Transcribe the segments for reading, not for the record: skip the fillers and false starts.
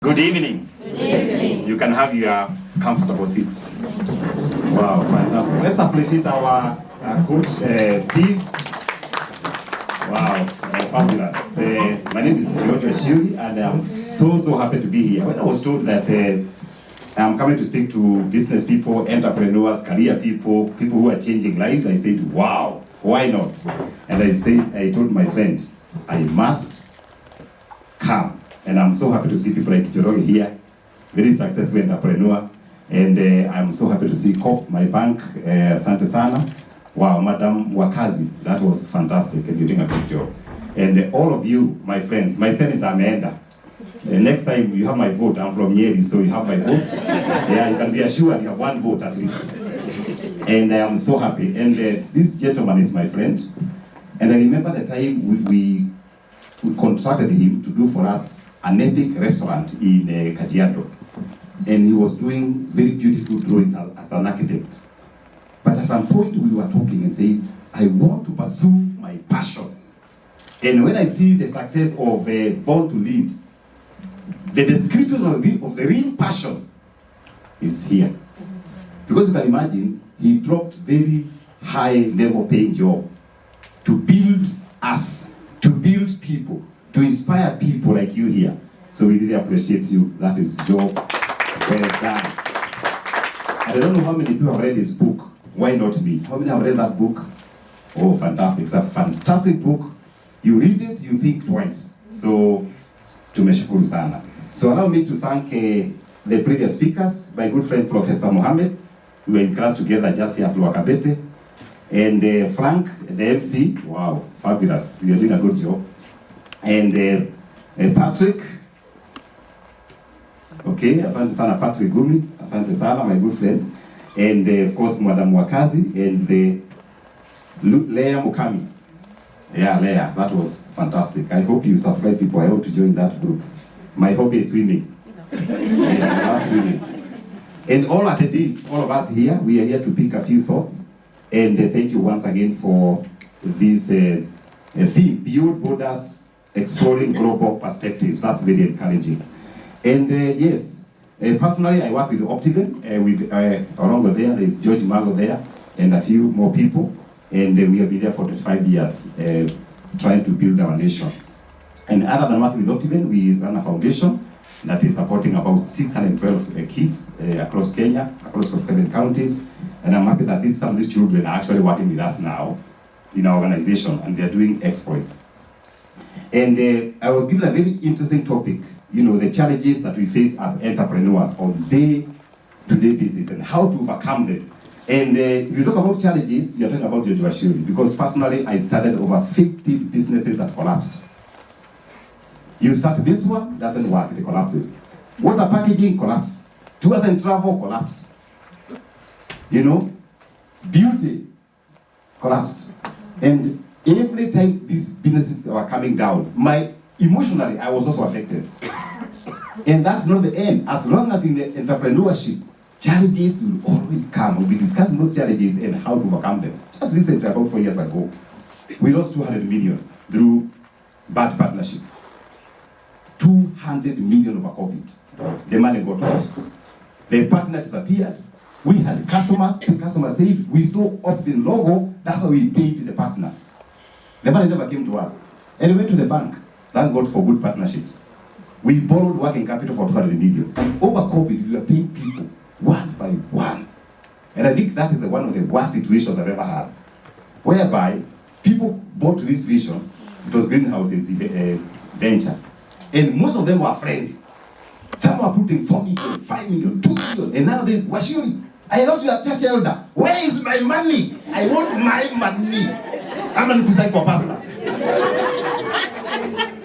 Good evening. Good evening. You can have your comfortable seats. Wow, fantastic. Let's appreciate our coach, Steve. Wow, fabulous. My name is Wachiuri, and I'm so happy to be here. When I was told that I'm coming to speak to business people, entrepreneurs, career people, people who are changing lives, I said, wow, why not? And I told my friend, I must come. And I'm so happy to see people like Joroge here, very successful entrepreneur. And I'm so happy to see COP, my bank, Asante Sana. Wow, Madam Wakazi, that was fantastic, and you're doing a good job. And all of you, my friends, my Senator Amanda, next time you have my vote. I'm from Nyeri, so you have my vote. Yeah, you can be assured you have one vote at least. And I am so happy. And this gentleman is my friend. And I remember the time we contracted him to do for us an epic restaurant in Kajiado. And he was doing very beautiful drawings as an architect. But at some point we were talking and said, I want to pursue my passion. And when I see the success of Born to Lead, the description of the real passion is here. Because you can imagine, he dropped very high level paying job to build us, to build people, to inspire people like you here. So we really appreciate you. That is job well done. I don't know how many people have read his book. Why not me? How many have read that book? Oh, fantastic. It's a fantastic book. You read it, you think twice. So, tumeshukuru sana. So allow me to thank the previous speakers, my good friend Professor Mohammed. We were in class together just here at Luakabete. And Frank, the MC, wow, fabulous. You're doing a good job. And Patrick, okay, asante sana Patrick Gumi, asante sana, my good friend. And of course, Madam Wakazi and Leah Mukami. Yeah, Leah, that was fantastic. I hope you subscribe people. I hope to join that group. My hobby is swimming. Yes, I love swimming. And all attendees, all of us here, we are here to pick a few thoughts. And thank you once again for this theme, Beyond Borders, Exploring Global Perspectives. That's very encouraging. And yes, personally, I work with Optiven, with along there is George Mago there, and a few more people. And we have been there for 25 years, trying to build our nation. And other than working with Optiven, we run a foundation that is supporting about 612 kids across Kenya, across 47 counties. And I'm happy that some of these children are actually working with us now in our organization, and they're doing exploits. And I was given a very interesting topic, you know, the challenges that we face as entrepreneurs on day-to-day basis and how to overcome them. And if you talk about challenges, you're talking about your Wachiuri, because personally, I started over 50 businesses that collapsed. You start this one, doesn't work, it collapses. Water packaging collapsed. Tours and travel collapsed. You know, beauty collapsed. And every time these businesses were coming down, emotionally, I was also affected. And that's not the end. As long as in the entrepreneurship, challenges will always come. We'll be discussing those challenges and how to overcome them. Just recently, about 4 years ago, we lost 200 million through bad partnership. 200 million over COVID. The money got lost. The partner disappeared. We had customers. The customer said, we saw Optin logo, that's why we paid the partner. The money never came to us. And we went to the bank. Thank God for good partnerships. We borrowed working capital for 200 million. And over COVID, we were paying people one by one. And I think that is one of the worst situations I've ever had. Whereby people bought this vision. It was Greenhouse's venture. And most of them were friends. Some were putting 4 million, 5 million, 2 million. And now they, Wachiuri, I thought you are church elder. Where is my money? I want my money. I'm an Kusai pastor.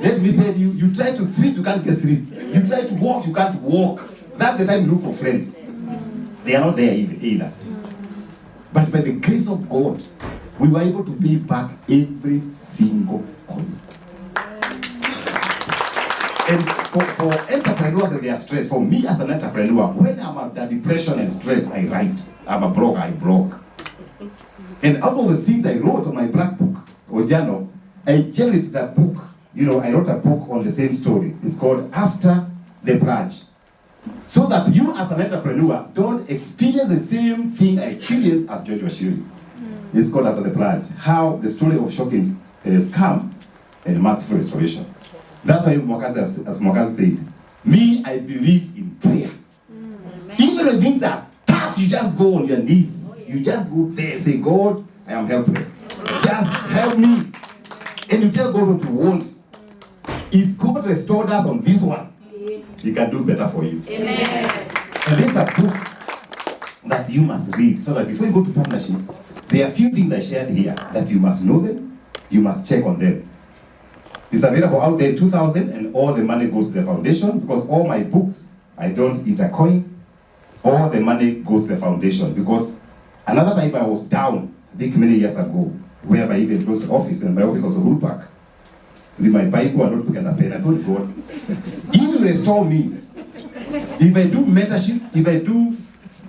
Let me tell you, you try to sleep, you can't get sleep. You try to walk, you can't walk. That's the time you look for friends. They are not there either. But by the grace of God, we were able to pay back every single coin. And for entrepreneurs and their stress, for me as an entrepreneur, when I'm under depression and stress, I write. I'm a blogger, I blog. And out of the things I wrote on my black book or journal, I generated that book. You know, I wrote a book on the same story. It's called After the pledge. So that you as an entrepreneur don't experience the same thing I experienced as George Wachiuri. It's called After the Pledge. How the story of shocking scam and massive restoration. That's why as Mwakazi said, me, I believe in prayer. Even when things are tough, you just go on your knees. You just go there, say, God, I am helpless. Just help me. And you tell God what you want. If God restored us on this one, He can do better for you. Amen. And there's a book that you must read, so that before you go to partnership, there are a few things I shared here that you must know them, you must check on them. It's available out there, it's 2,000, and all the money goes to the foundation, because all my books, I don't eat a coin. All the money goes to the foundation, because another time I was down, I think many years ago, where I even closed the office, and my office was a Hulu Park. With my Bible and notebook and a pen, I told God, He will restore me. If I do mentorship, if I do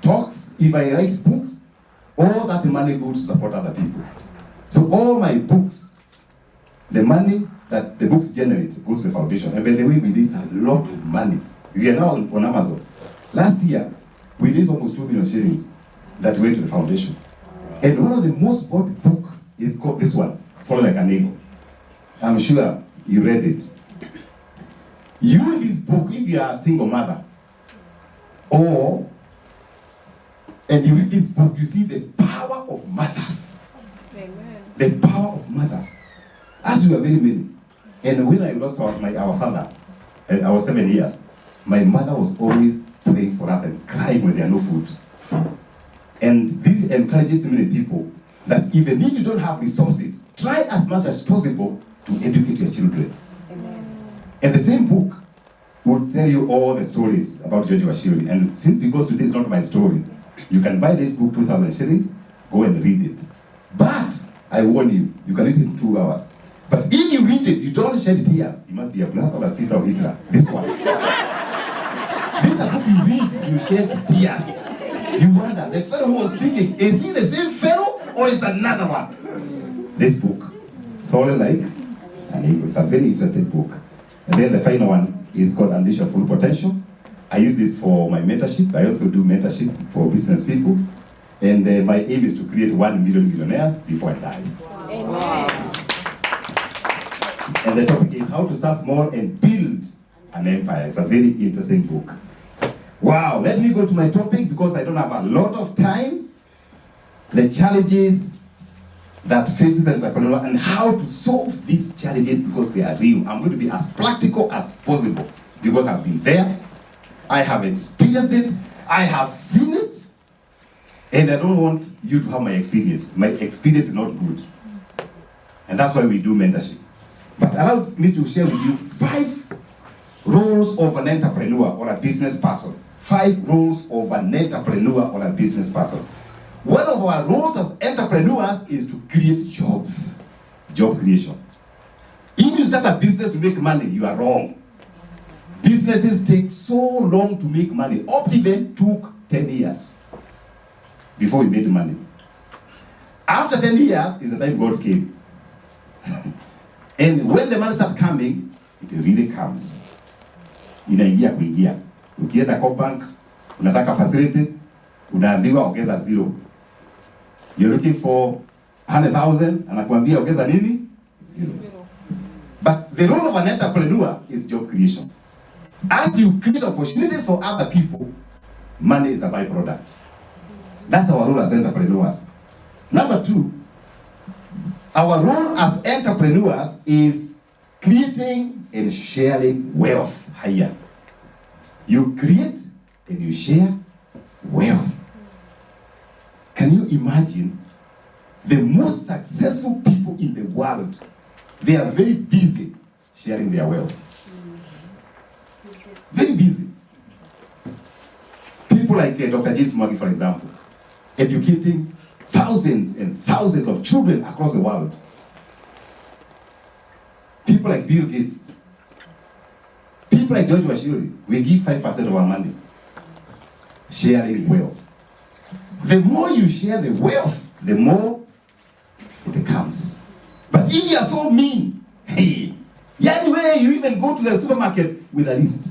talks, if I write books, all that money goes to support other people. So all my books, the money that the books generate goes to the foundation. And by the way, we raise a lot of money. We are now on Amazon. Last year, we raised almost 2 million shillings that went to the foundation. And one of the most bought book is called this one, Fall Like an Eagle. I'm sure you read it. You read this book if you are a single mother, and you read this book, you see the power of mothers. Amen. The power of mothers. As we were very many. And when I lost our father, and I was 7 years, my mother was always praying for us and crying when there are no food. And this encourages many people that even if you don't have resources, try as much as possible to educate your children. Amen. And the same book will tell you all the stories about George Wachiuri. And since, because today is not my story, you can buy this book, 2,000 shillings, go and read it. But I warn you, you can read it in 2 hours. But if you read it, you don't shed tears. You must be a brother or a sister of Hitler. This one. This is a book you read, you shed tears. You wonder, the fellow who was speaking, is he the same fellow or is another one? This book, Solid Like an Eagle. It's a very interesting book. And then the final one is called Unleash Your Full Potential. I use this for my mentorship. I also do mentorship for business people. And my aim is to create 1 million millionaires before I die. Wow. And the topic is how to start small and build an empire. It's a very interesting book. Wow, let me go to my topic because I don't have a lot of time. The challenges that faces an entrepreneur and how to solve these challenges because they are real. I'm going to be as practical as possible because I've been there, I have experienced it, I have seen it, and I don't want you to have my experience. My experience is not good. And that's why we do mentorship. But allow me to share with you 5 roles of an entrepreneur or a business person. 5 roles of an entrepreneur or a business person. One of our roles as entrepreneurs is to create jobs. Job creation. If you start a business to make money, you are wrong. Businesses take so long to make money. Optiven took 10 years before we made money. After 10 years is the time God came. And when the money starts coming, it really comes. Inaingia kuingia. Ukienda kwa bank, unataka facility, unaambiwa ongeza 0. You're looking for 100,000, anakuambia ongeza nini? 0. But the role of an entrepreneur is job creation. As you create opportunities for other people, money is a byproduct. That's our role as entrepreneurs. Number 2, our role as entrepreneurs is creating and sharing wealth higher. You create and you share wealth. Can you imagine the most successful people in the world? They are very busy sharing their wealth. Very busy. People like Dr. James Mwagi, for example, educating thousands and thousands of children across the world. People like Bill Gates. People like George Wachiuri. We give 5% of our money. Sharing wealth. The more you share the wealth, the more it comes. But if you are so mean, hey, anyway, you even go to the supermarket with a list.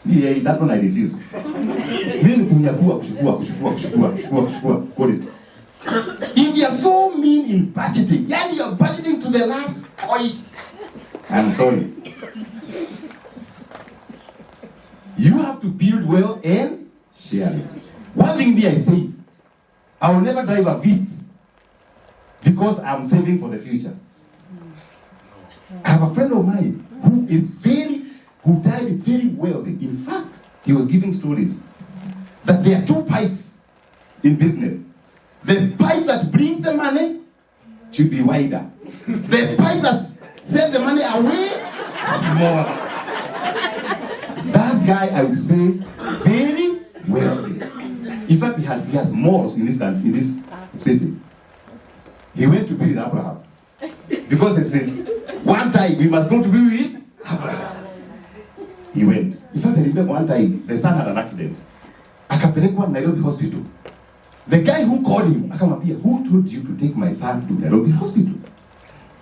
Yeah, that one I refuse. Mimi kunyakua kuchukua. Got it. If you are so mean in budgeting, yani you are budgeting to the last point, I'm sorry. You have to build well and share it. One thing I say, I will never drive a Vitz because I'm saving for the future. I have a friend of mine who died very wealthy. In fact, he was giving stories that there are two pipes in business. The pipe that brings the money should be wider. The pipe that sends the money away, smaller. That guy, I would say, very wealthy. In fact, he has malls in this city. He went to be with Abraham. Because it says, one time we must go to be with Abraham. He went. In fact, I remember one time, the son had an accident. Akapelekwa Nairobi hospital. The guy who called him, akamwambia, who told you to take my son to Nairobi hospital?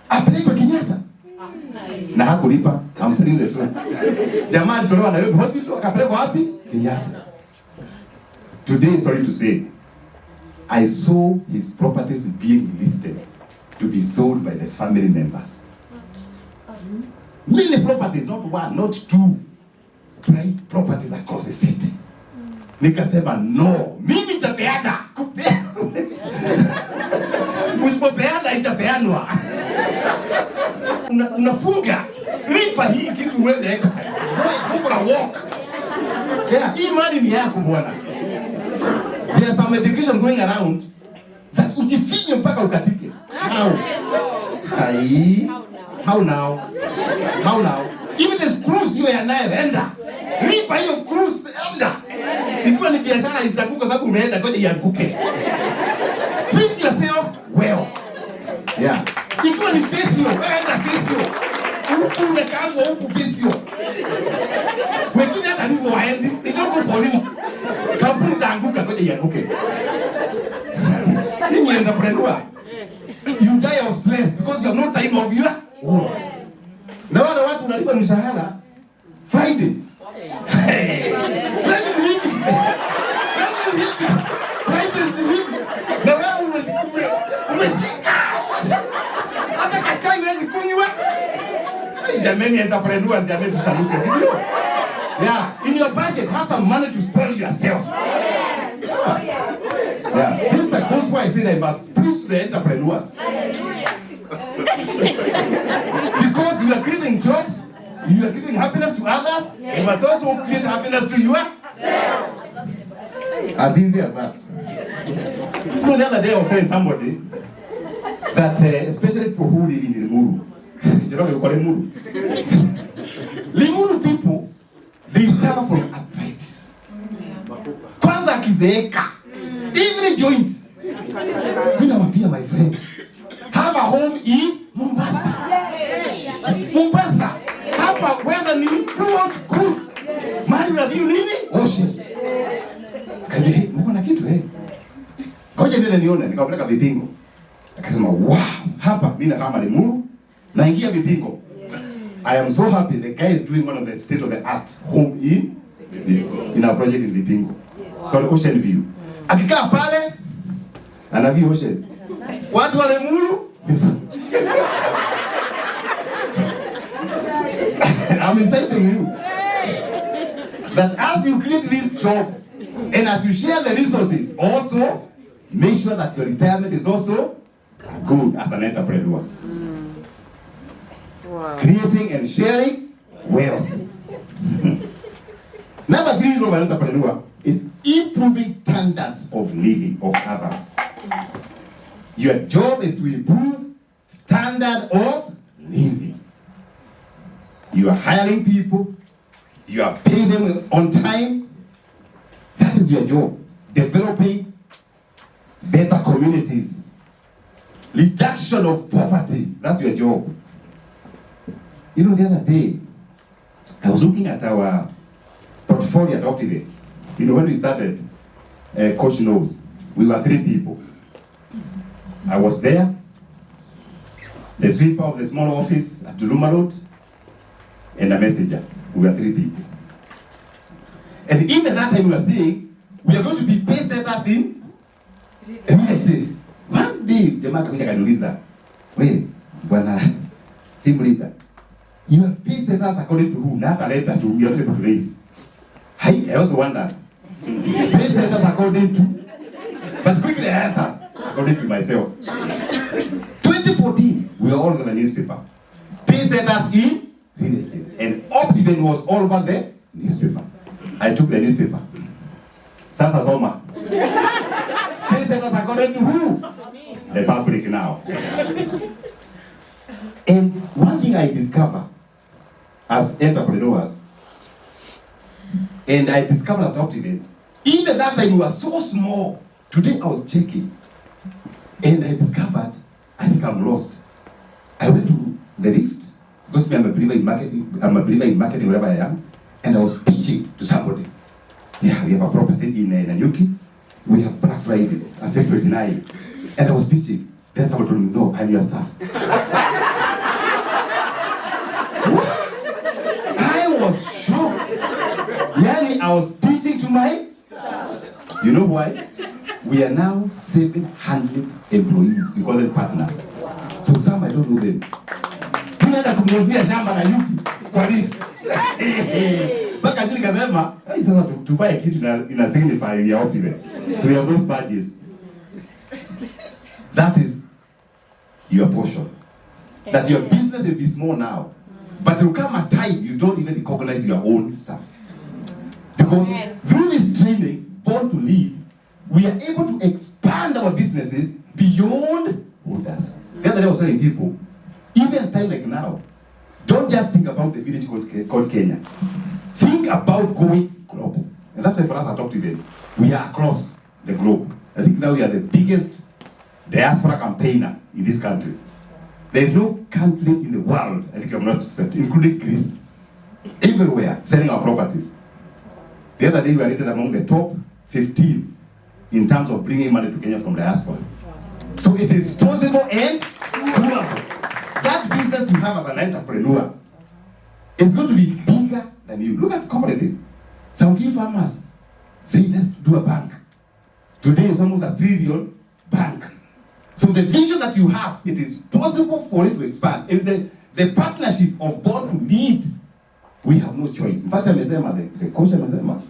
Apelekwa Kenyatta. Na hakulipa, I'm telling the truth. Jamaa alitolewa Nairobi hospital, akapelekwa wapi? Kenyatta. Today, sorry to say, I saw his properties being listed to be sold by the family members. Many properties, not one, not two. Private properties across the city. Nikasema no, mimi nitapeana. Usipopeana itapeanwa. Unafunga. Lipa hii kitu uende exercise. Go for a walk. Yeah, hii mali ni yako bwana. There's some education going around that ujifinye mpaka ukatike. How? How now? How now? Even the cruise hiyo yanayoenda. Lipa hiyo cruise enda. Ikiwa ni biashara itakuka sababu umeenda ngoja ianguke. Treat yourself well. Yeah. Ikiwa ni physio, enda physio. Huku umekaangwa huku physio. Wengine hata ndivyo waendi. They don't go for it. Kampuni itaanguka ngoja ianguke. Ninyi entrepreneurs. You die of stress because you have no time of your own. Na wale watu unalipa mshahara Friday. Friday ni hivi. Na wewe umeshika. Hata kachai huwezi kunywa. Jamani entrepreneurs jamani tusaluke, si ndio? Yeah, in your budget have some money to spoil yourself. Yeah, this is the gospel I said I must preach to the entrepreneurs. Because you are creating jobs, you are giving happiness to others, you must also create happiness to yourself. As easy as that. You know, the other day I was telling somebody that, especially people who live in Limuru, you know what you call Limuru? Limuru people, they suffer from arthritis. Kwanza kizeeka. Every joint. Mina wapia my friend. Have a home in Mombasa. Mombasa. Have a weather ni throughout good. Mali review nini? Ocean. Kani, mko na kitu Ngoja nile nione, nikapeleka vipingo. Akasema, "Wow, hapa mimi kama Limuru naingia vipingo." I am so happy the guy is doing one of the state of the art home in our project in Vipingo. So the ocean view. Akikaa pale ana view ocean. Watu wa Limuru I'm inciting you that as you create these jobs and as you share the resources, also make sure that your retirement is also good as an entrepreneur. Wow. Creating and sharing wealth. Number 3 of an entrepreneur is improving standards of living of others. Your job is to improve standard of living. You are hiring people, you are paying them on time. That is your job. Developing better communities. Reduction of poverty. That's your job. You know, the other day, I was looking at our portfolio at Octave. You know, when we started, Coach knows, we were 3 people. I was there, the sweeper of the small office at Duruma Road, and a messenger. We were 3 people. And even that time we were saying, we are going to be pace setters in real estate. One day, jamaa kakuja kaniuliza, we, bwana team leader, you are pace setters according to who? Not a letter to you are able to raise. I also wonder, pace setters according to, but quickly I answer, according to myself. 2014, we were all over the newspaper. Pace setters in real estate. And Optiven was all over the newspaper. I took the newspaper. Sasa soma. Pace setters according to who? The public now. And one thing I discovered as entrepreneurs, and I discovered at Optiven, even that time we were so small. Today I was checking, and I discovered, I think I'm lost. I went to the lift, because me, I'm a believer in marketing. I'm a believer in marketing wherever I am, and I was pitching to somebody. Yeah, we have a property in Nanyuki. We have Black Friday at 29, and I was pitching. Then someone told me, "No, I'm your staff." I was shocked. Yani, I was pitching to my staff. You know why? We are now 700 employees. We call them partners. So some I don't know them. Tunaenda kumuzia shamba na Yuki kwa lift. Baka chini kasema, "Hey, sasa tuvae kitu ina signify ya Optiven." So we have those badges. That is your portion. That your business will be small now. But there will come a time you don't even recognize your own stuff. Because through this training, Born to Lead, we are able to expand our businesses beyond borders. The other day I was telling people, even at a time like now, don't just think about the village called Kenya. Think about going global. And that's why for us at Optiven, we are across the globe. I think now we are the biggest diaspora campaigner in this country. There is no country in the world, I think I'm not accepted, including Greece, everywhere selling our properties. The other day we were rated among the top 15 in terms of bringing money to Kenya from diaspora. So it is possible and doable. That business you have as an entrepreneur is going to be bigger than you. Look at cooperative. Some few farmers say, let's do a bank. Today it's almost a $1 trillion bank. So the vision that you have, it is possible for it to expand. In the partnership of Born to Lead, we have no choice. In fact, the coach amesema,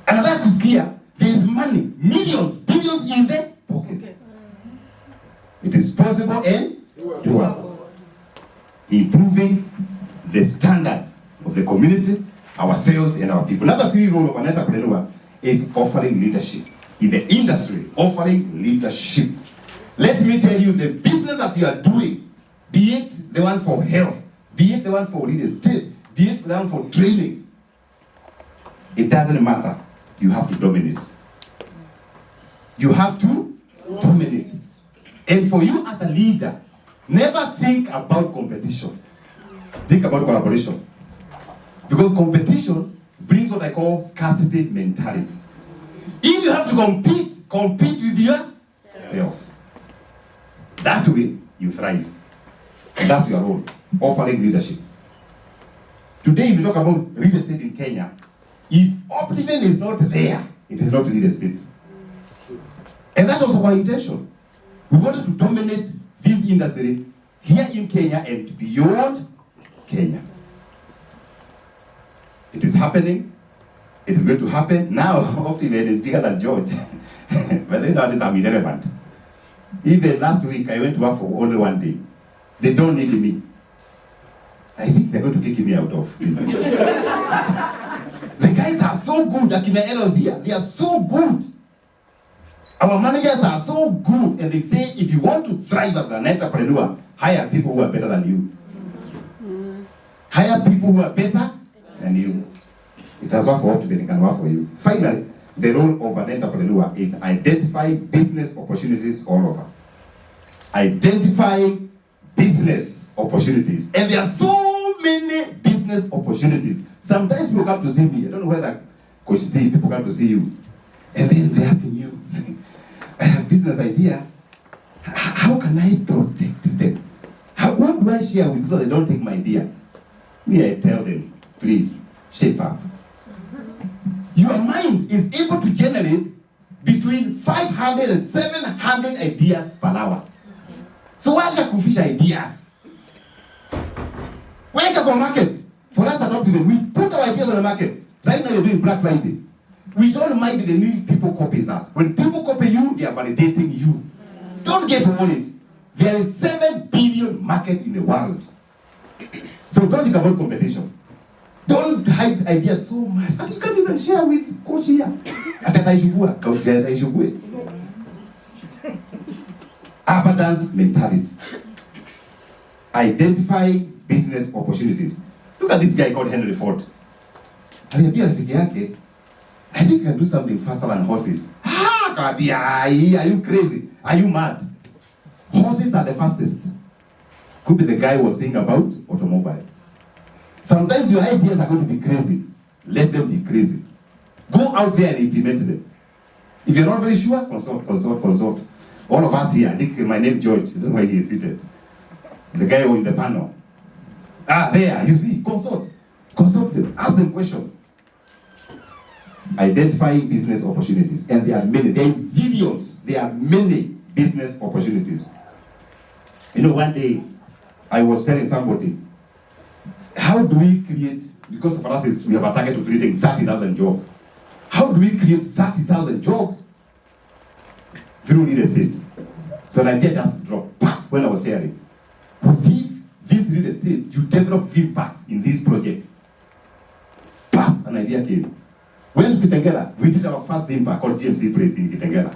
another kusikia, there is money, millions, billions in the pocket. It is possible and doable. Improving the standards of the community, ourselves, and our people. Number 3 role of an entrepreneur is offering leadership. In the industry, offering leadership. Let me tell you, the business that you are doing, be it the one for health, be it the one for real estate, be it the one for training, it doesn't matter. You have to dominate. You have to dominate. And for you as a leader, never think about competition. Think about collaboration. Because competition brings what I call scarcity mentality. If you have to compete with yourself. That way, you thrive. And that's your role, offering leadership. Today, if you talk about real estate in Kenya, if Optiven is not there, it is not real estate. And that was our intention. We wanted to dominate this industry here in Kenya and beyond Kenya. It is happening. It is going to happen. Now, Optiven is bigger than George. But then nowadays I'm irrelevant. Even last week, I went to work for only one day. They don't need me. I think they're going to kick me out of business. The guys are so good. Akina Elos here, they are so good. Our managers are so good. And they say, if you want to thrive as an entrepreneur, hire people who are better than you. Hire people who are better than you. It has worked for Optiven, it can work for you. Finally, the role of an entrepreneur is identify business opportunities all over. Identify business opportunities. And there are so many business opportunities. Sometimes people come to see me. I don't know whether Coach Steve, people come to see you. And then they're asking you, I have business ideas. How can I protect them? What do I share with so they don't take my idea? Me, I tell them, please, shape up. Your mind is able to generate between 500 and 700 ideas per hour. So why should you fish ideas? Wake up on market. For us at Optimum, we put our ideas on the market. Right now you're doing Black Friday. We don't mind the need people copy us. When people copy you, they are validating you. Don't get worried. There is 7 billion market in the world. So don't think about competition. Don't hide ideas so much. And you can't even share with Coach here. Abundance mentality. Identify business opportunities. Look at this guy called Henry Ford. I think you can do something faster than horses. Are you crazy? Are you mad? Horses are the fastest. Could be the guy was saying about automobile. Sometimes your ideas are going to be crazy. Let them be crazy. Go out there and implement them. If you're not very sure, consult. All of us here, I think my name George, I don't know why he is seated. The guy in the panel. There, you see, consult them, ask them questions. Identify business opportunities, and there are many, there are zillions, there are many business opportunities. You know, one day, I was telling somebody, how do we create, because for us we have a target of creating 30,000 jobs. How do we create 30,000 jobs? Through real estate. So an idea just dropped when I was sharing. What if this real estate, you develop theme parks in these projects? An idea came. When Kitengela, we did our first theme park called GMC Place in Kitengela.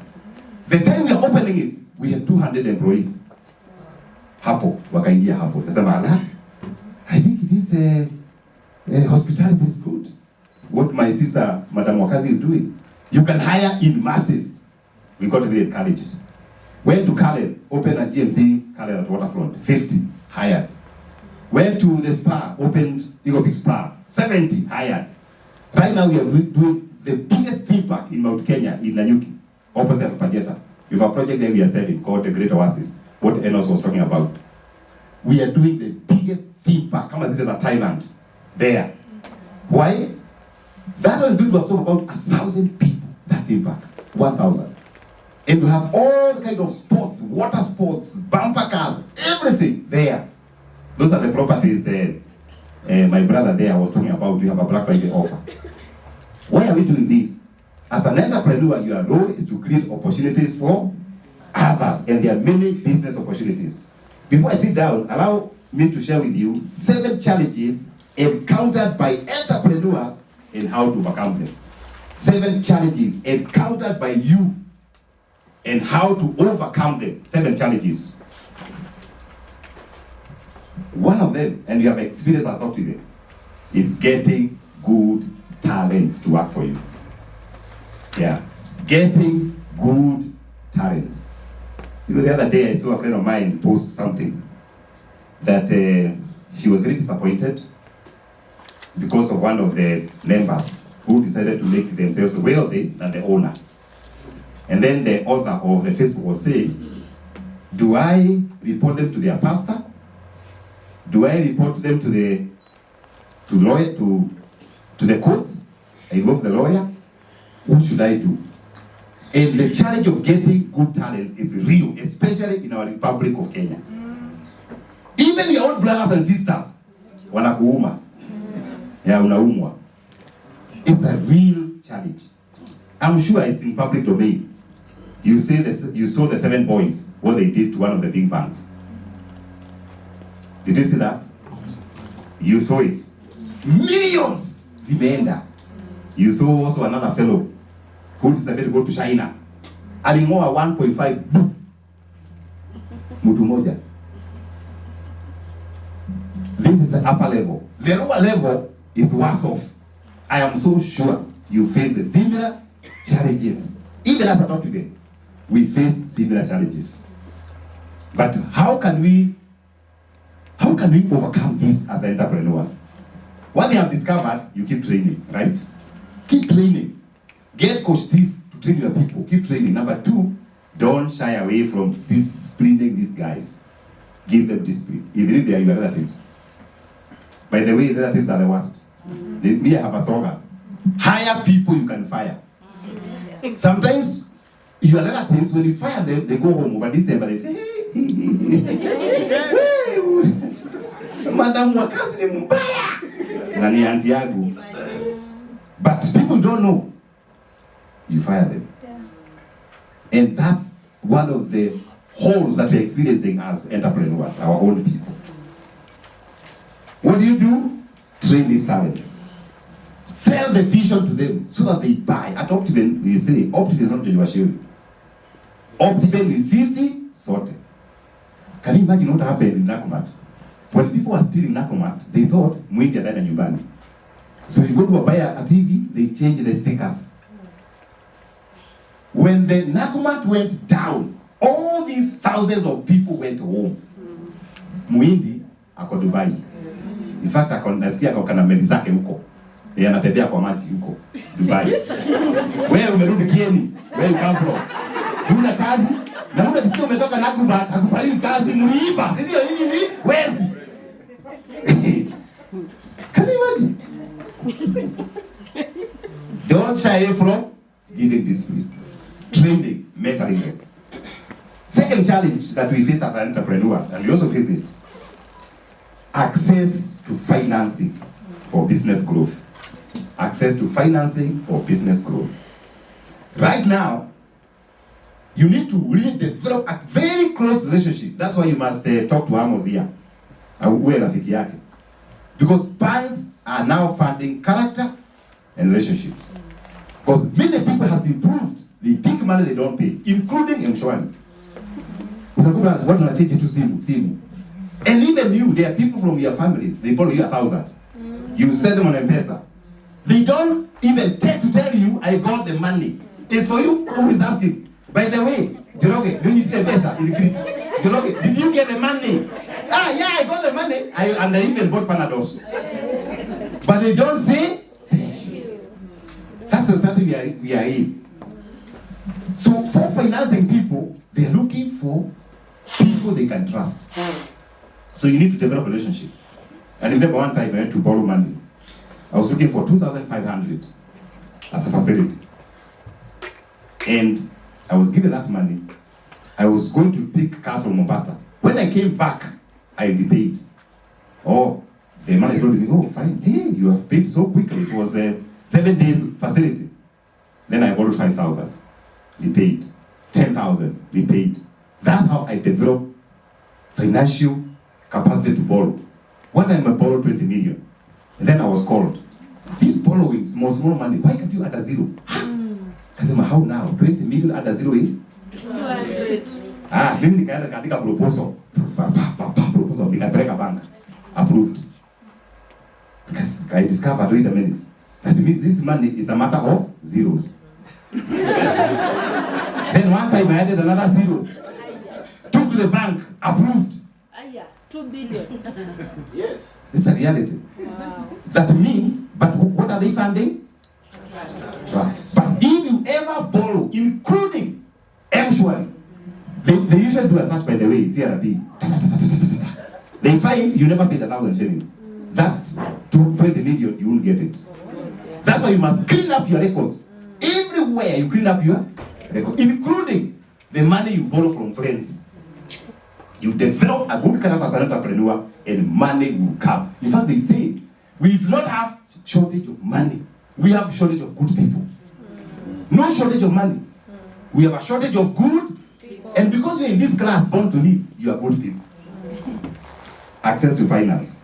The time we are opening it, we had 200 employees. Hapo, wakaingia hapo. Nasema, I think this hospitality is good. What my sister, Madam Wakazi, is doing. You can hire in masses. We got really encouraged. Went to Kalen, opened a GMC Kalen at Waterfront, 50 hired. Went to the spa, opened Egopic Spa, 70 hired. Right now we are doing the biggest theme park in Mount Kenya, in Nanyuki, opposite Pajeta. We have a project there we are selling called the Great Oasis, what Enos was talking about. We are doing the biggest theme park, come as it is at Thailand, there. Why? That one is going to absorb about 1,000 people, that theme park, 1,000. And we have all kind of sports, water sports, bumper cars, everything there. Those are the properties my brother there was talking about. We have a Black Friday offer. Why are we doing this? As an entrepreneur, your role is to create opportunities for others, and there are many business opportunities. Before I sit down, allow me to share with you 7 challenges encountered by entrepreneurs and how to overcome them. 7 challenges encountered by you and how to overcome them. 7 challenges. One of them, and you have experienced as of today, is getting good talents to work for you. Yeah, getting good talents. You know, the other day I saw a friend of mine post something that she was very disappointed because of one of the members who decided to make themselves wealthy than the owner. And then the author of the Facebook was saying, do I report them to their pastor? Do I report them to the courts? I invoke the lawyer? What should I do? And the challenge of getting good talents is real, especially in our Republic of Kenya. Even your own brothers and sisters, wanakuuma. Yeah, unaumwa. It's a real challenge. I'm sure it's in public domain. You saw the 7 boys, what they did to one of the big banks. Did you see that? You saw it. Millions zimeenda. You saw also another fellow who decided to go to China. Aling'oa 1.5 mtu moja. This is the upper level. The lower level is worse off. I am so sure you face the similar challenges. Even as I talk today, we face similar challenges. But how can we overcome this as entrepreneurs? What they have discovered, you keep training, right? Keep training. Get Coach Steve to train your people. Keep training. Number 2, don't shy away from disciplining these guys. Give them discipline, even if they are your relatives. By the way, relatives are the worst. Me, I have a slogan. Hire people you can fire. Sometimes your relatives, when you fire them, they go home over December, they say, hey, Madam Wakazi ni mbaya. Nani auntie yangu. But people don't know. You fire them. And that's one of the holes that we're experiencing as entrepreneurs, our own people. What do? Train these talents. Sell the vision to them so that they buy. At Optiven, we say, Optiven is not Wachiuri. Optiven is Sisi, sorted. Can you imagine what happened in Nakumat? When people were stealing Nakumat, they thought, Mwindi died in Nyumbani. So you go to buy a TV, they change the stickers. When the Nakumat went down, all these thousands of people went home. Mwindi ako Dubai. In fact, nasikia ako na meli zake huko. Yeye anatembea kwa maji huko Dubai. Wewe umerudi Kieni, where you come from? Huna kazi? Na muda kisikia umetoka Nakumat, hakupali kazi, mliiba. Ndio hii ni wezi. Can you imagine? Don't shy from giving discipline, training, mentoring them. Second challenge that we face as entrepreneurs, and we also face it, access to financing for business growth. Access to financing for business growth. Right now, you need to really develop a very close relationship. That's why you must talk to Amos here. Because banks are now funding character and relationships. Because many people have been proved the big money they don't pay, including insurance. What do I take you to Simu? And even you, there are people from your families, they borrow you 1,000. You sell them on M-Pesa. They don't even take to tell you, I got the money. It's for you who is asking. By the way, Jiroge, you need to M-Pesa in Greek. Jiroge, did you get the money? Ah, yeah, I got the money. And I even bought Panados. But they don't say, thank you. That's the society we are in. So for financing people, they're looking for people they can trust. So you need to develop a relationship. I remember one time I went to borrow money. I was looking for 2,500 as a facility. And I was given that money. I was going to pick cars from Mombasa. When I came back, I repaid. Oh, the manager told me, oh, fine. Hey, you have paid so quickly. It was a 7 days facility. Then I borrowed 5,000. Repaid. 10,000. Repaid. That's how I developed financial capacity to borrow. One time I borrowed 20 million. And then I was called. This borrowing small money, why can't you add a zero? I said, how now? 20 million add a zero is? 200. Mimi nikaenda katika proposal. Proposal, nikapeleka bank. Approved. Because I discovered, wait a minute, that means this money is a matter of zeros. Then one time I added another zero. Took to the bank, approved. 2 billion. Yes. This is a reality. Wow. That means, but what are they funding? Trust. But if you ever borrow, including M-Shwari, they usually do a search, by the way, CRB. They find you never paid 1,000 shillings. That 20 million, you won't get it. That's why you must clean up your records. Everywhere you clean up your records, including the money you borrow from friends. You develop a good character as an entrepreneur, and money will come. In fact, they say, we do not have shortage of money. We have shortage of good people. No shortage of money. We have a shortage of good people. And because you're in this class, born to lead, you are good people. Access to finance.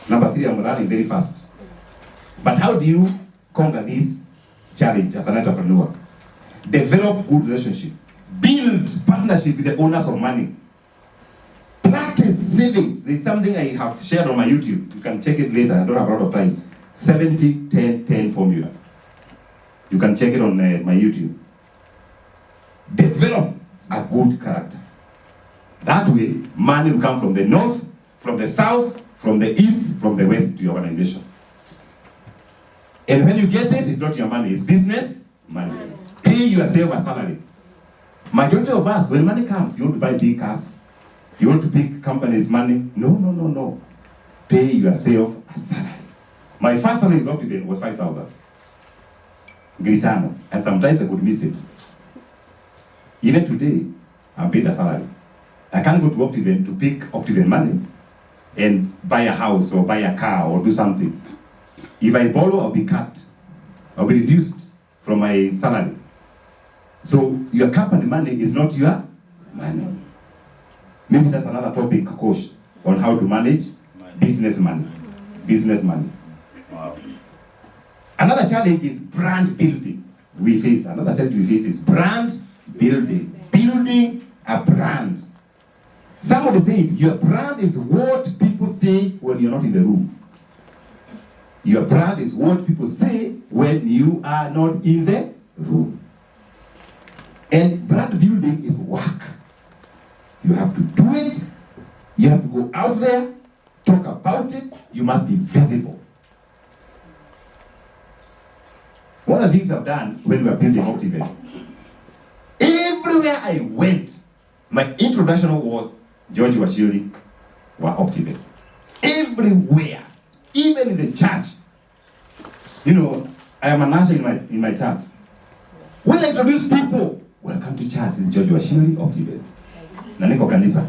Number 3, I'm running very fast. But how do you conquer this challenge as an entrepreneur? Develop good relationship. Build partnership with the owners of money. Practice savings. There's something I have shared on my YouTube. You can check it later. I don't have a lot of time. 70-10-10 formula. You can check it on my YouTube. Develop a good character. That way, money will come from the north, from the south, from the east, from the west to your organization. And when you get it, it's not your money, it's business money. Pay yourself a salary. Majority of us, when money comes, you want to buy big cars, you want to pick companies' money. No. Pay yourself a salary. My first salary in October was 5,000. Gritano. And sometimes I could miss it. Even today, I'm paid a salary. I can't go to Optiven to pick Optiven money and buy a house or buy a car or do something. If I borrow, I'll be cut. I'll be reduced from my salary. So your company money is not your money. Maybe that's another topic, coach, on how to manage business money. Business money. Wow. Another challenge is brand building. Another challenge we face is brand building. Building a brand. Somebody said, your brand is what people say when you're not in the room. Your brand is what people say when you are not in the room. And brand building is work. You have to do it. You have to go out there, talk about it. You must be visible. One of the things I've done when we were building Optiven, everywhere I went, my introduction was George Wachiuri were Optiven. Everywhere, even in the church. You know, I am an usher in my church. When I introduce people, welcome to church, it's George Wachiuri, Optiven. Naniko kanisa.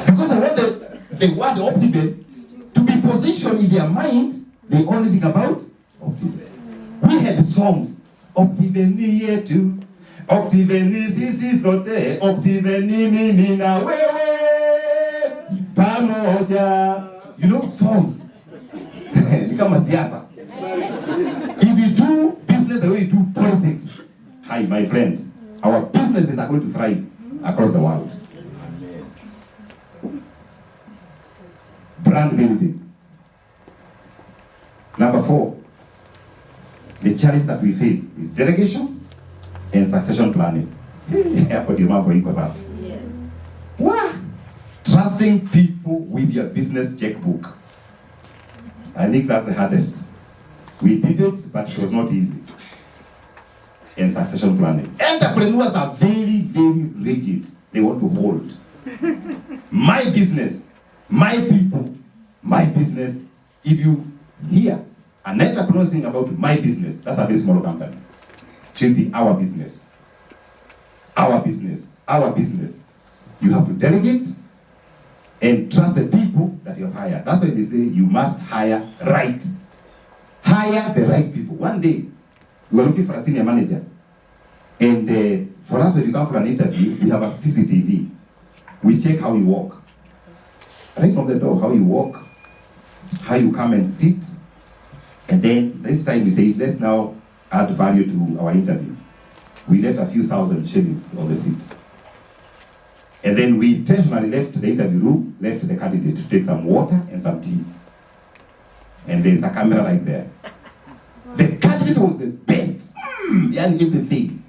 Because I want the word Optiven to be positioned in their mind, they only think about Optiven. We had songs, Optiven ni yetu, Optiven ni sisi sote, Optiven ni mimi na wewe, pamoja. You know songs. Ni kama siasa. If you do business the way you do politics, hi my friend, our businesses are going to thrive across the world. Brand building. Number 4, the challenge that we face is delegation and succession planning. Yes. What? Trusting people with your business checkbook. I think that's the hardest. We did it, but it was not easy. And succession planning. Entrepreneurs are very, very rigid. They want to hold. My business, my people, my business. If you hear an entrepreneur saying about my business, that's a very small company. It should be our business. Our business. Our business. You have to delegate and trust the people that you have hired. That's why they say you must hire right. Hire the right people. One day, we were looking for a senior manager. And for us, when you come for an interview, we have a CCTV. We check how you walk. Right from the door, how you walk, how you come and sit. And then this time we say, let's now add value to our interview. We left a few thousand shillings on the seat. And then we intentionally left the interview room, left the candidate to take some water and some tea. And there's a camera right there. The candidate was the best. And everything.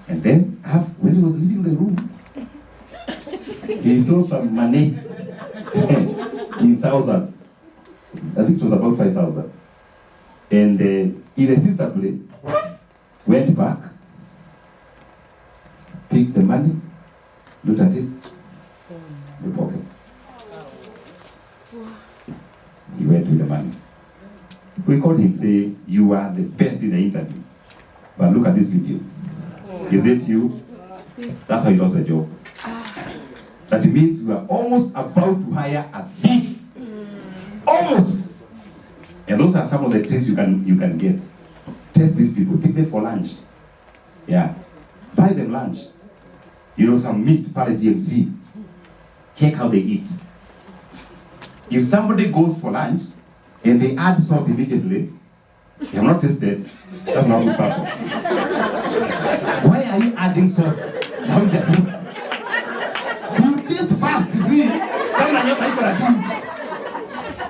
And then, when he was leaving the room, he saw some money in thousands. I think it was about 5,000. And irresistibly went back, picked the money, looked at it, the pocket. He went with the money. We called him, say, you are the best in the interview. But look at this video. Is it you? That's how he lost the job. That means we are almost about to hire a thief. Almost. And those are some of the tricks you can get. Test these people. Take them for lunch. Yeah. Buy them lunch. You know, some meat, para GMC. Check how they eat. If somebody goes for lunch and they add salt immediately, they have not tasted, that's not a good person. Why are you adding salt? How is that taste? So you taste fast, you see.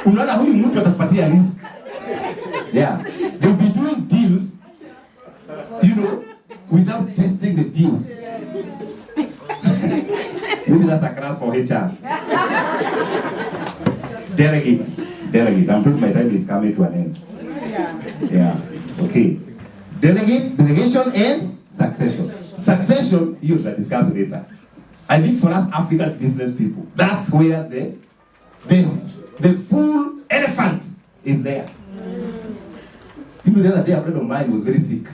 Unaona huyu mtu atakupatia risk. Yeah. They'll be doing deals, you know, without testing the deals. Maybe that's a class for HR. Delegate. I'm told my time is coming to an end. Yeah. Okay. Delegation and succession. Succession, you will discuss later. I think for us African business people, that's where the full elephant is there. You know, the other day a friend of mine was very sick.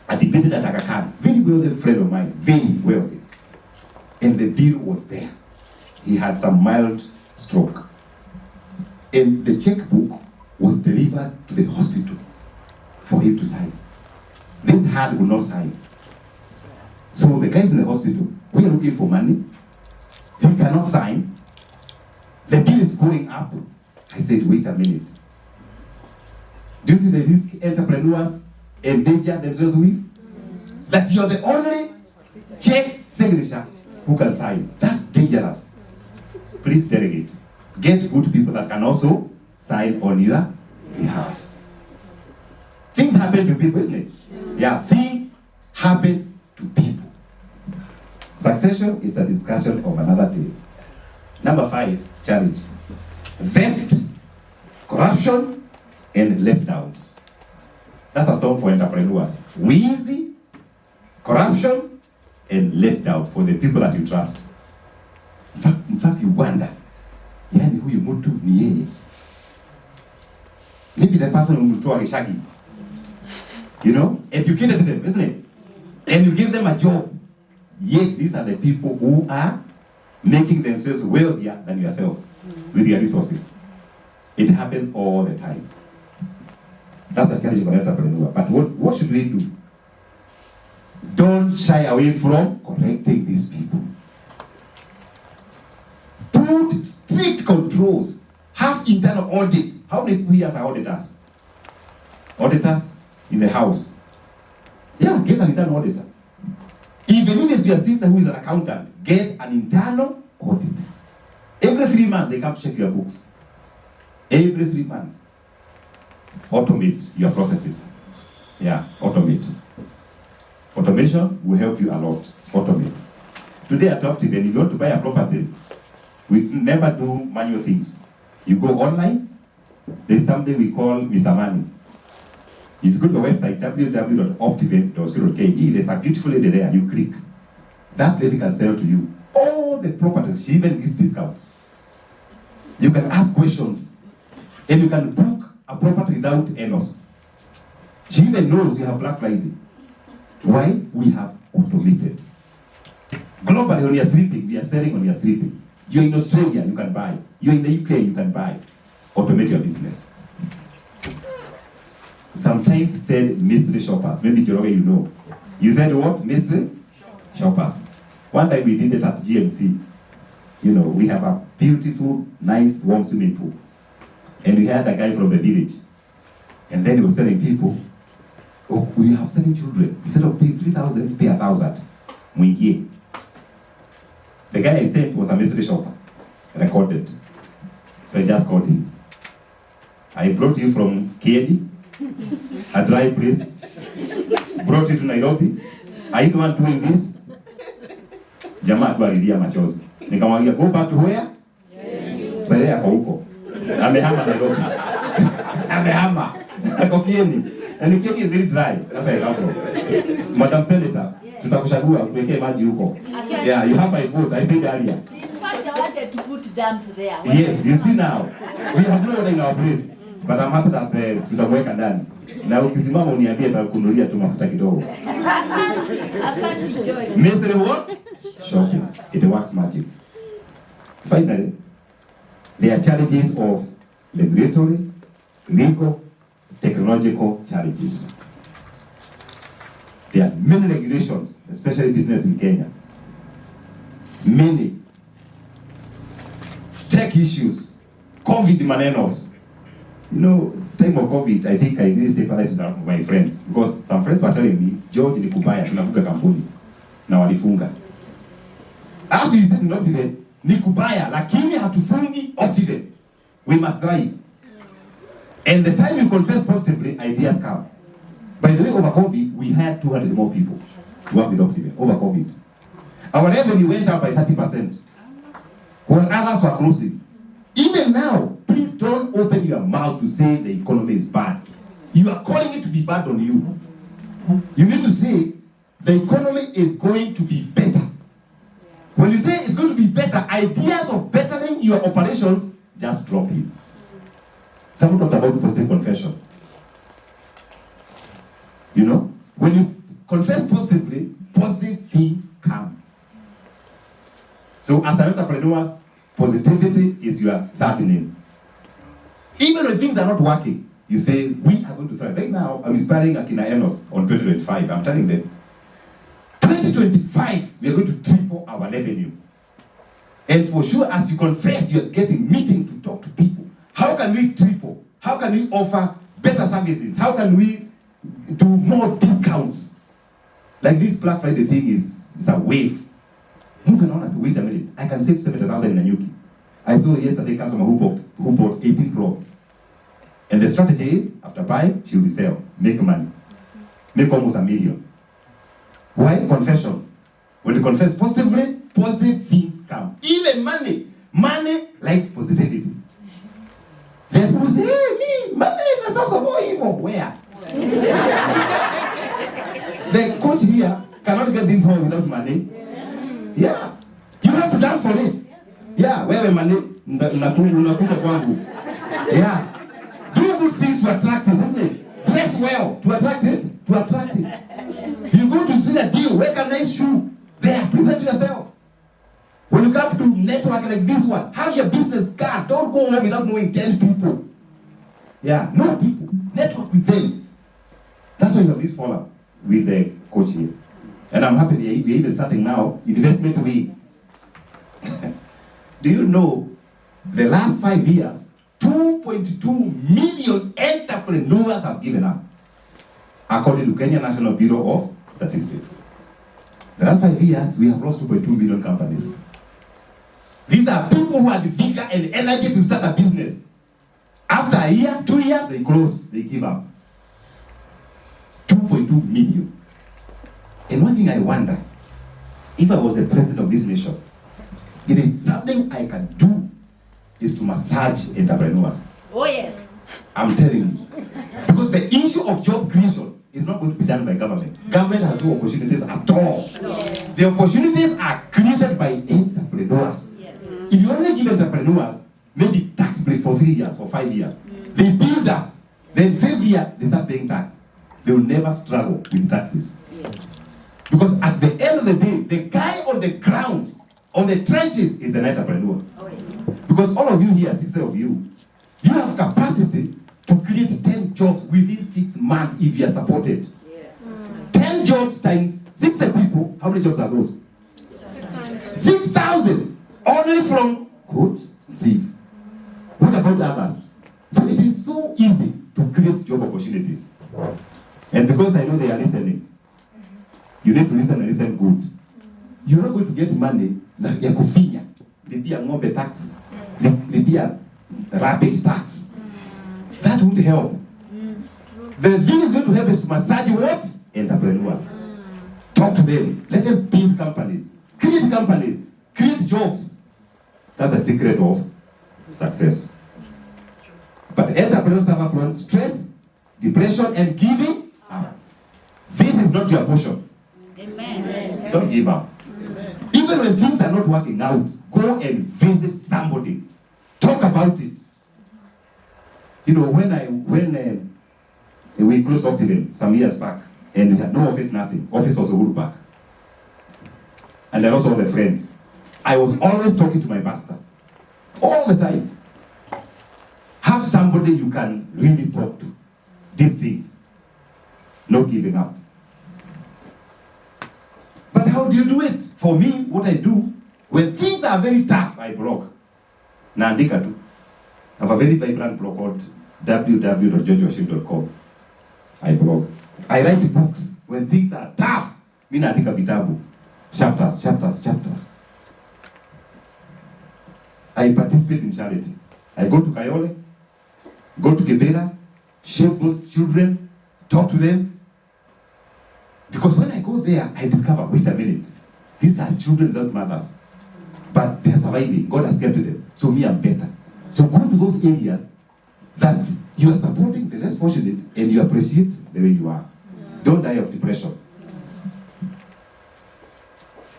Admitted at Aga Khan. Very wealthy friend of mine. Very wealthy. And the bill was there. He had some mild stroke. And the checkbook was delivered to the hospital for him to sign. This hand would not sign. So the guys in the hospital, we are looking for money. He cannot sign. The bill is going up. I said, wait a minute. Do you see the risk entrepreneurs endanger themselves with? That you're the only check signature who can sign. That's dangerous. Please delegate. Get good people that can also sign on your behalf. Things happen to people, isn't it? Yeah, things happen to people. Succession is a discussion of another day. Number 5, challenge. Theft, corruption, and letdowns. That's a song for entrepreneurs. Wizi, corruption, and letdown for the people that you trust. In fact you wonder, yani huyu mtu ni yeye. Maybe the person umtoa Gishagi. You know, educated them, isn't it? And you give them a job. Yet these are the people who are making themselves wealthier than yourself with their resources. It happens all the time. That's a challenge for an entrepreneur. But what should we do? Don't shy away from correcting these people. Put strict controls. Have internal audit. How many people here are auditors? Auditors in the house. Yeah, get an internal auditor. Even if it's your sister who is an accountant, get an internal audit. Every 3 months they come to check your books. Every 3 months. Automate your processes. Yeah, automate. Automation will help you a lot. Automate. Today at Optive, if you want to buy a property, we never do manual things. You go online, there's something we call Misamani. If you go to our website, www.optive.co.ke, there's a beautiful lady there, you click. That lady can sell to you all the properties. She even gives discounts. You can ask questions, and you can book a property without ENOS. She even knows you have Black Friday. Why? We have automated. Globally, when you're sleeping, we are selling when you're sleeping. You're in Australia, you can buy. You're in the UK, you can buy. Automate your business. Sometimes you said mystery shoppers. Maybe Joroge, you know. You said what? Mystery shoppers. One time we did it at GMC. You know, we have a beautiful, nice, warm swimming pool. And we had a guy from the village. And then he was telling people, oh, we have 7 children. Instead of paying 3,000, pay 1,000. Mwingie. The guy I sent was a mystery shopper. Recorded. So I just called him. I brought you from Kiedi, a dry place. Brought you to Nairobi. Are you the one doing this? Jamaa tu alilia machozi. Nikamwambia, go back to where? Pale yako huko. Amehama Nairobi. Amehama. Ako Kieni. And Kieni is very dry. That's why I come from. Madam Senator, tutakuchagua tuwekee maji huko. Yeah, you have my vote. I said earlier. In fact, I wanted to put dams there. Yes, you see now. We have no order in our place. But I'm happy that tutamweka ndani. Na ukisimama uniambie nitakununulia tu mafuta kidogo. Asante George. Mystery what? Shopping. It works magic. Finally, there are challenges of regulatory, legal, technological challenges. There are many regulations, especially business in Kenya. Many. Tech issues. COVID manenos. You know, time of COVID, I think I really sympathize with my friends. Because some friends were telling me, George ni kubaya, tunafunga kampuni. Na walifunga. As we said in Optive, ni kubaya, lakini hatufungi Optive. We must thrive. And the time you confess positively, ideas come. By the way, over COVID, we had 200 more people to work with Optive. Over COVID. Our revenue went up by 30%. While others were closing. Even now, please don't open your mouth to say the economy is bad. You are calling it to be bad on you. You need to say the economy is going to be better. When you say it's going to be better, ideas of bettering your operations just drop in. Someone talked about positive confession. You know, when you confess positively, positive things come. So as an entrepreneur, positivity is your third name. Even when things are not working, you say, we are going to thrive. Right now, I'm inspiring Akina Enos on 2025. I'm telling them, 2025, we are going to triple our revenue. And for sure, as you confess, you're getting meetings to talk to people. How can we triple? How can we offer better services? How can we do more discounts? Like this Black Friday thing is a wave. You can honor to wait a minute. I can save 70,000 in a Nyuki. I saw yesterday a customer who bought 18 plots. And the strategy is, after buying, she will sell, make money. Make almost $1 million. Why? Confession. When you confess positively, positive things come. Even money. Money likes positivity. Then people say, hey, me, money is a source of all evil. Where? The coach here cannot get this home without money. Yeah. You have to dance for it. Yeah. Where money? Yeah. Do good things to attract it, isn't it? Dress well to attract it. To attract it. You go to see a deal, wear a nice shoe. There, present yourself. When you come to network like this one, have your business card. Don't go home without knowing 10 people. Yeah, know people. Network with them. That's why you have this follow-up with the coach here. And I'm happy we're even starting now, investment week. Do you know the last 5 years, 2.2 million entrepreneurs have given up, according to Kenya National Bureau of Statistics. The last 5 years, we have lost 2.2 million companies. These are people who had the vigor and energy to start a business. After a year, 2 years, they close, they give up. 2.2 million. And one thing I wonder, if I was the president of this nation, it is something I can do is to massage entrepreneurs. Oh yes. I'm telling you. Because the issue of job creation is not going to be done by government. Government has no opportunities at all. Yes. The opportunities are created by entrepreneurs. Yes. If you only give entrepreneurs maybe tax break for 3 years or 5 years, they build up, then 5th year they start paying tax. They will never struggle with taxes. Yes. Because at the end of the day, the guy on the ground, on the trenches, is an entrepreneur. Oh yes. Because all of you here, 60 of you, you have capacity to create 10 jobs within 6 months if you are supported. Yes. 10 jobs times 60 people, how many jobs are those? 6,000. Only from Coach Steve. What about others? So it is so easy to create job opportunities. And because I know they are listening, you need to listen and listen good. You're not going to get money na ya kufinya. Lipia ng'ombe tax. Lipia rabbit tax. That won't help. The thing is going to help is to massage what? Entrepreneurs. Talk to them. Let them build companies. Create jobs. That's the secret of success. But entrepreneurs suffer from stress, depression, and giving up. This is not your portion. Amen. Don't give up. Even when things are not working out, go and visit somebody. Talk about it. You know, when we closed Optimum some years back, and we had no office, nothing. Office was a Uhuru Park. And then also all the friends. I was always talking to my pastor. All the time. Have somebody you can really talk to. Deep things. Not giving up. But how do you do it? For me, what I do, when things are very tough, I blog. Naandika tu. I have a very vibrant blog called www.georgeoshim.com. I blog. I write books. When things are tough, mi naandika vitabu. Chapters. I participate in charity. I go to Kayole, go to Kibera, shape those children, talk to them. Because when I go there, I discover, wait a minute, these are children without mothers. But they're surviving. God has kept them. So me, I'm better. So go to those areas that you are supporting the less fortunate and you appreciate the way you are. Don't die of depression.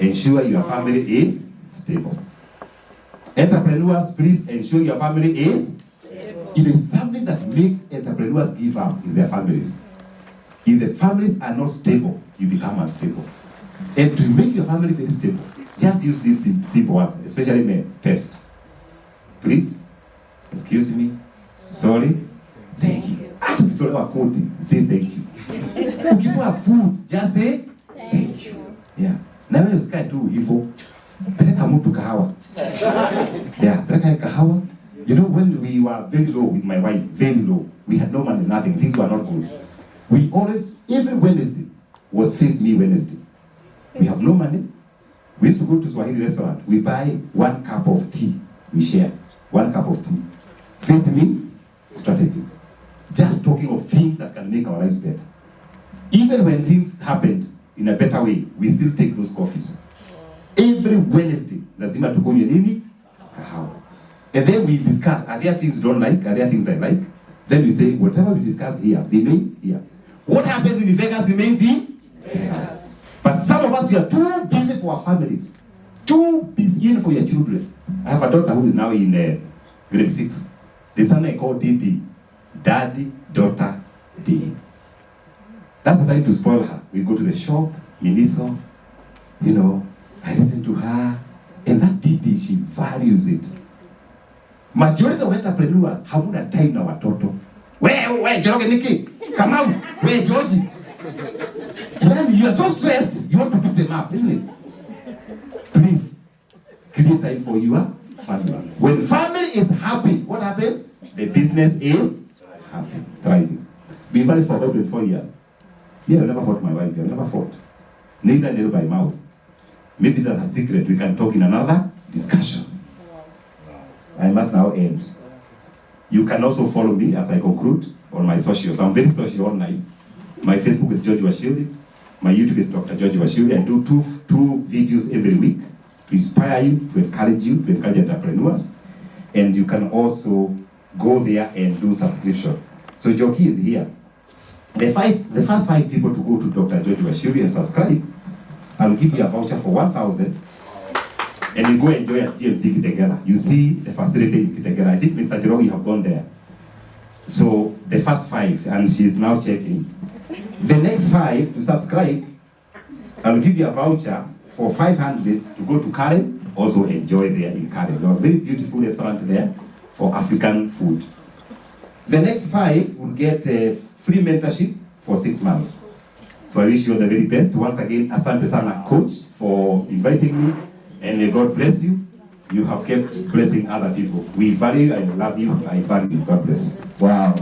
Ensure your family is stable. Entrepreneurs, please ensure your family is stable. It is something that makes entrepreneurs give up is their families. If the families are not stable, you become unstable. And to make your family very stable, just use these simple words, especially men. First, please, excuse me, sorry, thank you. Ukitolewa koti, say thank you. Ukipewa food, just say thank you. Yeah. Na wewe usikae tu hivyo. Peleka mtu kahawa. Yeah, peleka kahawa. You know, when we were very low with my wife, very low, we had no money, nothing, things were not good. We always, every Wednesday was Face Me Wednesday. We have no money. We used to go to Swahili restaurant. We buy 1 cup of tea. We share 1 cup of tea. Face Me strategy. Just talking of things that can make our lives better. Even when things happened in a better way, we still take those coffees. Every Wednesday, lazima tukunywe nini? Kahawa. And then we discuss, are there things you don't like? Are there things I like? Then we say, whatever we discuss here remains here. What happens in Vegas remains in Vegas. But some of us, we are too busy for our families. Too busy even for your children. I have a daughter who is now in grade 6. The son I call DD. Daddy, daughter, day. That's the time to spoil her. We go to the shop, Miniso, you know, I listen to her, and that DD, she values it. Majority of entrepreneurs hamuna time na watoto. We, Joroge Niki, come out. We, Georgie. Then you are so stressed, you want to pick them up, isn't it? Please, create time for your family. When family is happy, what happens? The business is happy, thriving. Been married for about 24 years. Yeah, I've never fought my wife. I've never fought. Neither nail by mouth. Maybe that's a secret. We can talk in another discussion. I must now end. You can also follow me as I conclude on my socials. I'm very social online. My Facebook is George Wachiuri. My YouTube is Dr. George Wachiuri. I do two videos every week to inspire you, to encourage entrepreneurs. And you can also go there and do subscription. So Joki is here. The first 5 people to go to Dr. George Wachiuri and subscribe, I'll give you a voucher for 1,000. And you go enjoy at GMC Kitengela. You see the facility in Kitengela. I think Mr. Jero, you have gone there. So the first 5, and she's now checking. The next 5 to subscribe, I'll give you a voucher for 500 to go to Karen. Also enjoy there in Karen. There's a very beautiful restaurant there for African food. The next 5 will get a free mentorship for 6 months. So I wish you all the very best. Once again, asante sana coach for inviting me. And may God bless you. You have kept blessing other people. We value you, I love you, I value you. God bless. Wow.